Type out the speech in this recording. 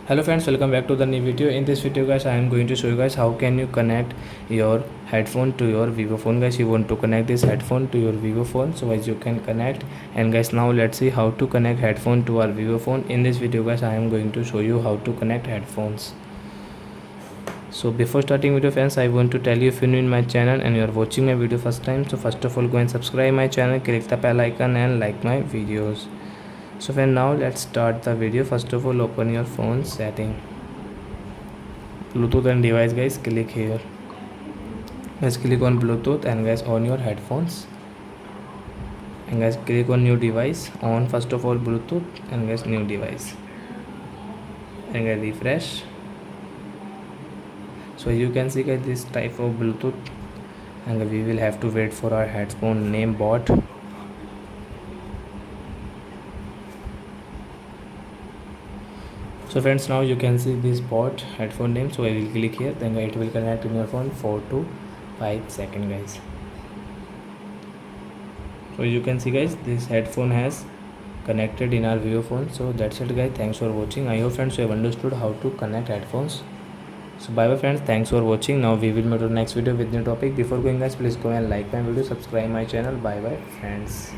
Hello friends, welcome back to the new video. In this video guys, I am going to show you guys how can you connect your headphone to your vivo phone. Guys, you want to connect this headphone to your vivo phone, so as you can connect. And guys, now let's see how to connect headphone to our vivo phone. In this video guys, I am going to show you how to connect headphones. So before starting video friends, I want to tell you, if you're new in my channel and you're watching my video first time, so first of all go and subscribe my channel, click the bell icon and like my videos. So friend, now let's start the video. First of all, open your phone setting, Bluetooth and device. Guys, click here. Guys, click on Bluetooth and guys on your headphones, and guys click on new device. On first of all Bluetooth and guys new device, and guys refresh. So you can see guys this type of Bluetooth, and we will have to wait for our headphone name bot. So friends, now you can see this bot headphone name. So I will click here, then it will connect in your phone 4 to 5 seconds guys. So you can see guys this headphone has connected in our vivo phone. So that's it guys, thanks for watching. I hope friends you have understood how to connect headphones. So bye bye friends, thanks for watching. Now we will meet on next video with new topic. Before going guys, please go and like my video, subscribe my channel. Bye bye friends.